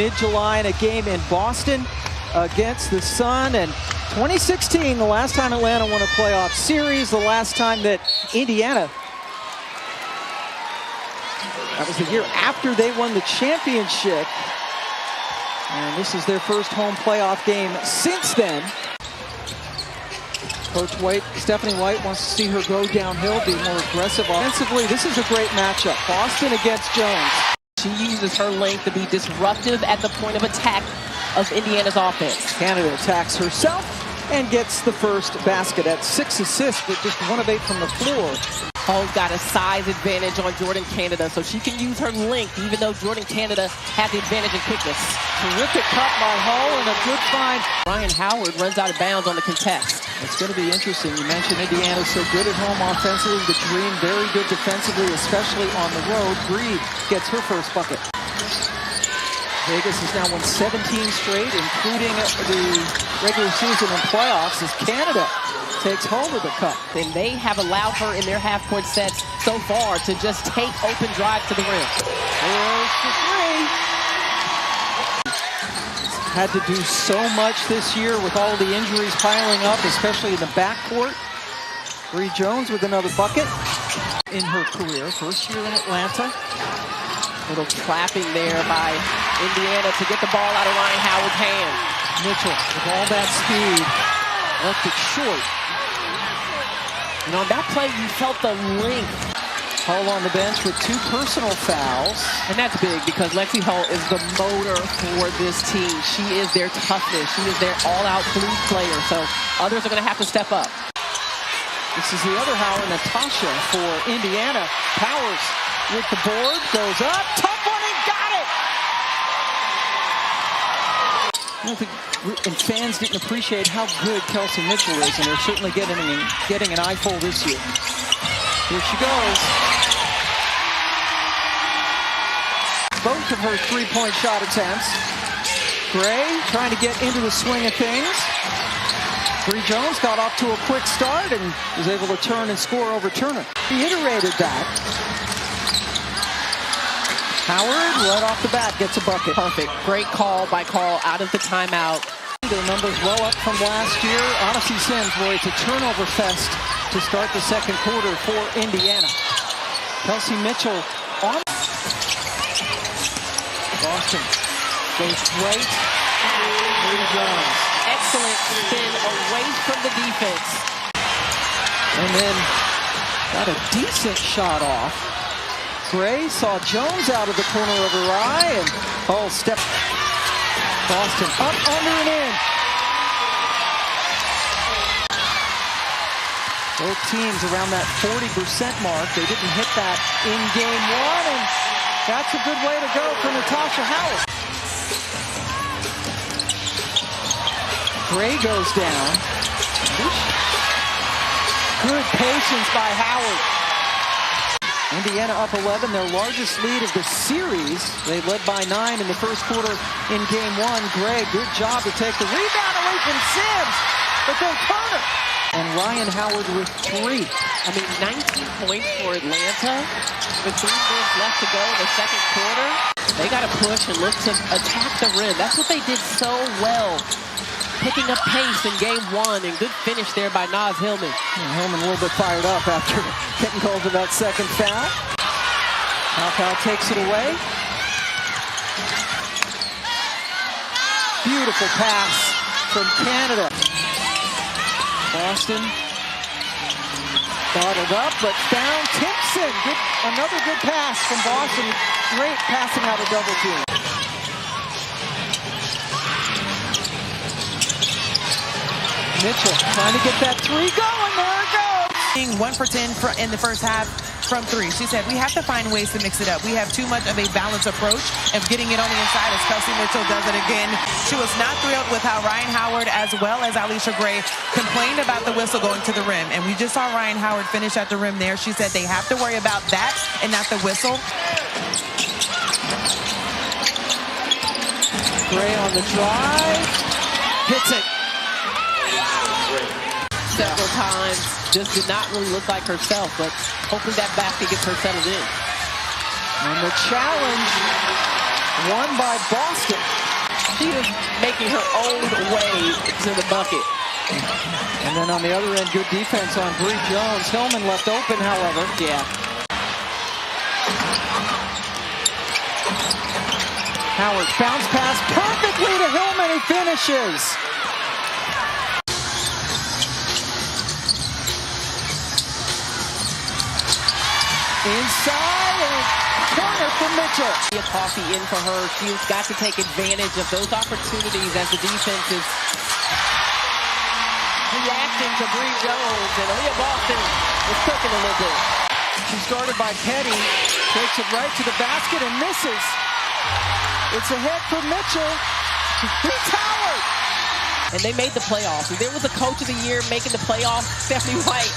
mid-July in a game in Boston against the Sun. And 2016, the last time Atlanta won a playoff series, the last time that Indiana, that was the year after they won the championship. And this is their first home playoff game since then. Coach White, Stephanie White, wants to see her go downhill, be more aggressive offensively. This is a great matchup. Boston against Jones. She uses her length to be disruptive at the point of attack of Indiana's offense. Canada attacks herself and gets the first basket at 6 assists, but just 1 of 8 from the floor. Hull's got a size advantage on Jordan Canada, so she can use her length, even though Jordan Canada had the advantage in quickness. Terrific cut by Hull and a good find. Ryan Howard runs out of bounds on the contest. It's going to be interesting. You mentioned Indiana's so good at home offensively. The Dream very good defensively, especially on the road. Breed gets her first bucket. Vegas has now won 17 straight, including the regular season and playoffs, as Canada takes hold of the cup. And they have allowed her in their half-court sets so far to just take open drives to the rim. There's the three. Had to do so much this year with all the injuries piling up, especially in the backcourt. Bree Jones with another bucket in her career, first year in Atlanta. Little trapping there by Indiana to get the ball out of Ryan Howard's hand. Mitchell with all that speed, left it short. And on that play, you felt the length. Hull on the bench with 2 personal fouls. And that's big because Lexi Hull is the motor for this team. She is their toughness. She is their all-out blue player. So others are going to have to step up. This is the other Howard, Natasha, for Indiana. Powers with the board, goes up, tough one, and got it! I don't think and fans didn't appreciate how good Kelsey Mitchell is, and they're certainly getting an eyeful this year. Here she goes. Both of her three-point shot attempts. Gray trying to get into the swing of things. Bree Jones got off to a quick start and was able to turn and score over Turner. Reiterated that. Howard, right off the bat, gets a bucket. Perfect. Great call by Carl out of the timeout. Their numbers well up from last year. Odyssey Sims, boy, it's a turnover fest to start the second quarter for Indiana. Kelsey Mitchell on. Boston goes right at Bree Jones. Excellent spin away from the defense. And then got a decent shot off. Gray saw Jones out of the corner of her eye, and Hull stepped. Boston up, under, and in. Both teams around that 40% mark. They didn't hit that in game 1, and that's a good way to go for Natasha Howard. Gray goes down. Good patience by Howard. Indiana up 11, their largest lead of the series. They led by 9 in the first quarter in game 1. Gray, good job to take the rebound away from Sims, but then Turner. And Ryan Howard with 3. I mean, 19 points for Atlanta with 3 minutes left to go in the second quarter. They got to push and look to attack the rim. That's what they did so well. Picking up pace in game 1, and good finish there by Naz Hillman. Hillman a little bit fired up after getting called for that second foul. Foul takes it away. Beautiful pass from Canada. Boston bottled up, but found Timpson. Another good pass from Boston. Great passing out of double team. Mitchell trying to get that 3 going. There it goes. 1 for 10 in the first half from 3. She said, we have to find ways to mix it up. We have too much of a balanced approach of getting it on the inside, as Kelsey Mitchell does it again. She was not thrilled with how Ryan Howard as well as Alicia Gray complained about the whistle going to the rim. And we just saw Ryan Howard finish at the rim there. She said they have to worry about that and not the whistle. Gray on the drive. Hits it. Several times, just did not really look like herself, but hopefully that basket gets her settled in. And the challenge Won by Boston. She is making her own way to the bucket. And then on the other end, good defense on Bree Jones. Hillman left open, however. Yeah. Howard bounce pass perfectly to Hillman. He finishes. Inside and corner for Mitchell. A coffee in for her. She's got to take advantage of those opportunities as the defense is reacting to Bree Jones, and Aaliyah Boston is cooking a little bit. She's guarded by Petty. Takes it right to the basket and misses. It's ahead for Mitchell. She beats Howard. And they made the playoffs. If there was a coach of the year making the playoffs, Stephanie White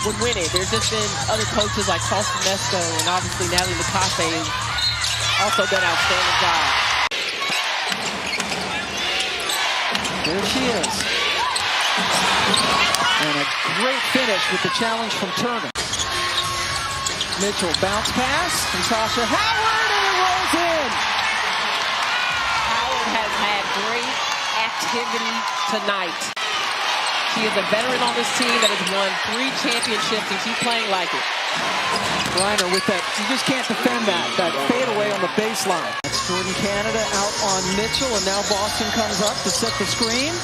would win it. There's just been other coaches like Sauce Mesco and obviously Natalie McCaffey has also done an outstanding job. There she is. And a great finish with the challenge from Turner. Mitchell bounce pass from Tasha Howard, and it rolls in. Howard has had great activity tonight. She is a veteran on this team that has won 3 championships, and she's playing like it. Reiner with that, you just can't defend that fadeaway on the baseline. That's Jordan Canada out on Mitchell, and now Boston comes up to set the screen.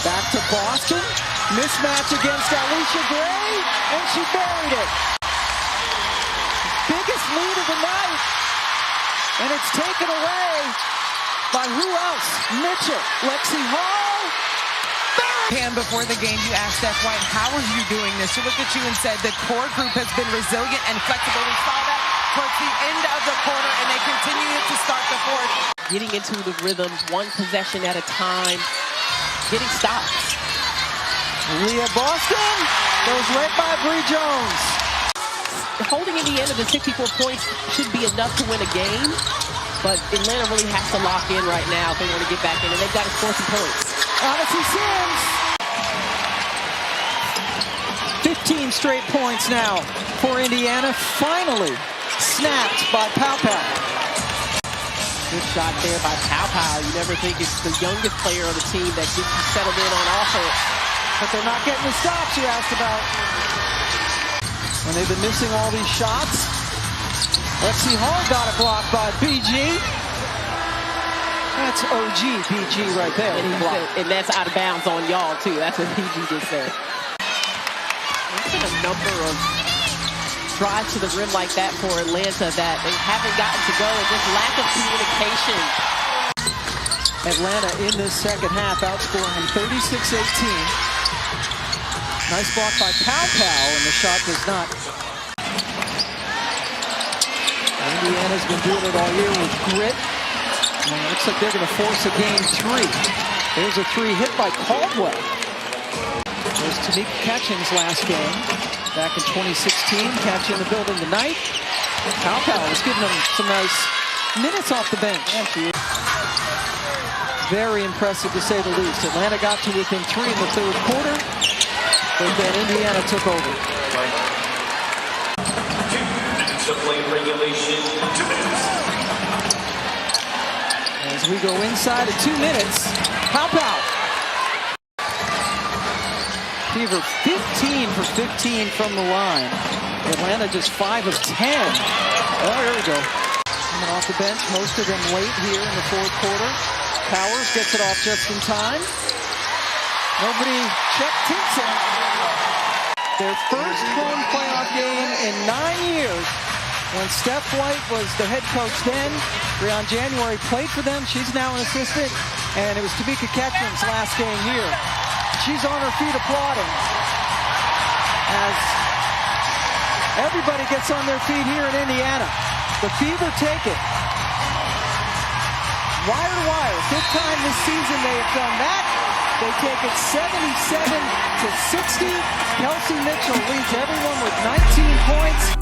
Back to Boston. Mismatch against Alicia Gray, and she buried it. Biggest lead of the night, and it's taken away by who else? Mitchell. Lexi Hall. Pam, before the game, you asked Steph White, how are you doing this? She looked at you and said the core group has been resilient and flexible. We saw that towards the end of the quarter, and they continue to start the fourth. Getting into the rhythm, one possession at a time, getting stops. Leah Boston goes right by Bree Jones. Holding Indiana to 64 points should be enough to win a game, but Atlanta really has to lock in right now if they want to get back in, and they've got to score some points. Odyssey Sims. 15 straight points now for Indiana. Finally snapped by Pow Pow. Good shot there by Pow Pow. You never think it's the youngest player on the team that gets you settled in on offense. But they're not getting the stops you asked about. When they've been missing all these shots. Lexi Hall got it blocked by BG. That's OG BG right there. And that's out of bounds on y'all, too. That's what BG just said. There's been a number of drives to the rim like that for Atlanta that they haven't gotten to go, and just lack of communication. Atlanta in this second half outscoring 36-18. Nice block by Pow Pow, and the shot does not. Indiana's been doing it all year with grit. And it looks like they're going to force a game 3. There's a 3 hit by Caldwell. There's Tamika Catchings last game. Back in 2016, catching the building tonight. Pow Pow is giving them some nice minutes off the bench. Very impressive to say the least. Atlanta got to within 3 in the third quarter. But then Indiana took over. 2 minutes to play regulation. 2 minutes. As we go inside of 2 minutes, Pow Pow. Fever 15 for 15 from the line. Atlanta just 5 of 10. Oh, here we go. Coming off the bench, most of them late here in the fourth quarter. Powers gets it off just in time. Nobody checked Tinson. Their first home playoff game in 9 years. When Steph White was the head coach then, Breon January played for them. She's now an assistant. And it was Tamika Catchings last game here. She's on her feet applauding as everybody gets on their feet here in Indiana. The Fever take it. Wire to wire. 5th time this season they have done that. They take it 77-60. Kelsey Mitchell leads everyone with 19 points.